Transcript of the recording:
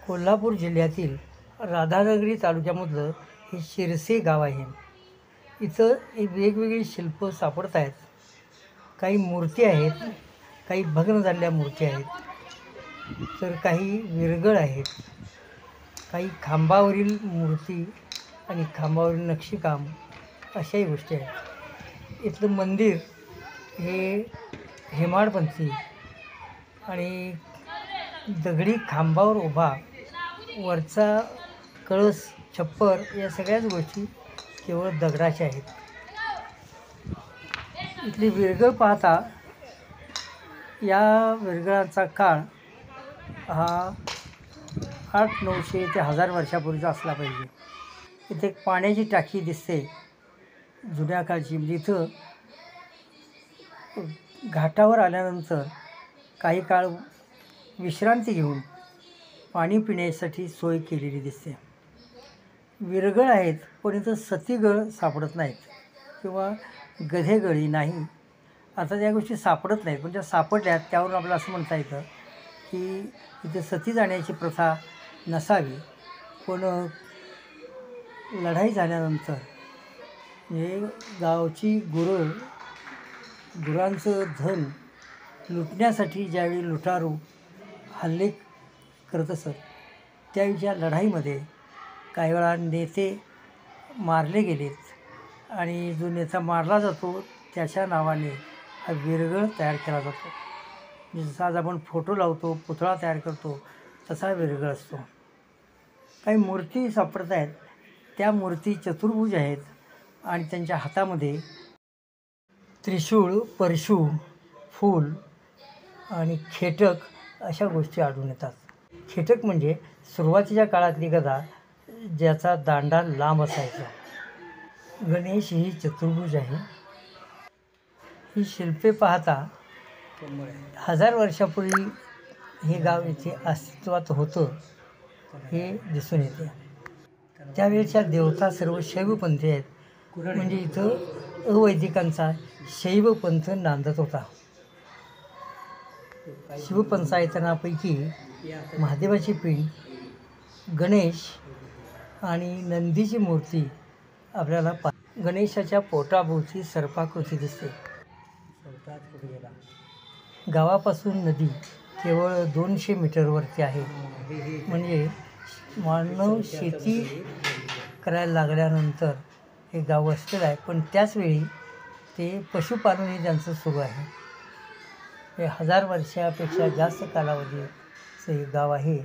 कोल्हापूर जिल्ह्यातील राधानगरी तालुक्यामधलं हे शिरसे गाव आहे. इथं एक वेगवेगळी शिल्पं सापडत आहेत. काही मूर्ती आहेत, काही भग्न झालेल्या मूर्ती आहेत, तर काही विरगळ आहेत, काही खांबावरील मूर्ती आणि खांबावरील नक्षीकाम अशाही गोष्टी आहेत. इथलं मंदिर हे हेमाडपंथी आणि दगडी खांबावर उभा, वरचा कळस, छप्पर या सगळ्याच गोष्टी केवळ दगडाच्या आहेत. इथली विरगळ पाहता या विरगळांचा काळ हा 800-900 ते 1000 वर्षापूर्वीचा असला पाहिजे. इथे एक पाण्याची टाकी दिसते जुन्या काळची. म्हणजे इथं घाटावर आल्यानंतर काही काळ विश्रांती घेऊन पाणी पिण्यासाठी सोय केलेली दिसते. विरगळ आहेत, पण इथं सतीगळ सापडत नाहीत किंवा गधेगळी नाही. आता त्या गोष्टी सापडत नाहीत, पण ज्या सापडल्यात त्यावरून आपल्याला असं म्हणता येतं की इथे सती जाण्याची प्रथा नसावी. पण लढाई झाल्यानंतर हे गावची गुरांचं धन लुटण्यासाठी ज्यावेळी लुटारू हल्ले करत असत, त्यावेळीच्या लढाईमध्ये काही वेळा नेते मारले गेलेत आणि जो नेता मारला जातो त्याच्या नावाने हा विरगळ तयार केला जातो. जसा आज आपण फोटो लावतो, पुतळा तयार करतो, तसा विरगळ असतो. काही मूर्ती सापडत आहेत. त्या मूर्ती चतुर्भुज आहेत आणि त्यांच्या हातामध्ये त्रिशूळ, परशू, फूल आणि खेटक अशा गोष्टी आढळून येतात. खेटक म्हणजे सुरुवातीच्या काळातली गदा ज्याचा दांडा लांब असायचा. गणेश ही चतुर्भुज आहे. ही शिल्पे पाहता 1000 वर्षापूर्वी हे गाव इथे अस्तित्वात होतं हे दिसून येते. त्यावेळच्या देवता सर्व शैवपंथी आहेत. म्हणजे इथं अवैदिकांचा शैवपंथ नांदत होता. शिवपंचायतनापैकी महादेवाची पिंड, गणेश आणि नंदीची मूर्ती आपल्याला गणेशाच्या पोटाभोवती सर्पाकृती दिसते. गावापासून नदी केवळ 200 मीटरवरती आहे. म्हणजे मानव शेती करायला लागल्यानंतर हे गाव वसलेलं आहे. पण त्याचवेळी ते पशुपालनही त्यांचं सुरू आहे. हे 1000 वर्षापेक्षा जास्त कालावधीचं हे गाव आहे.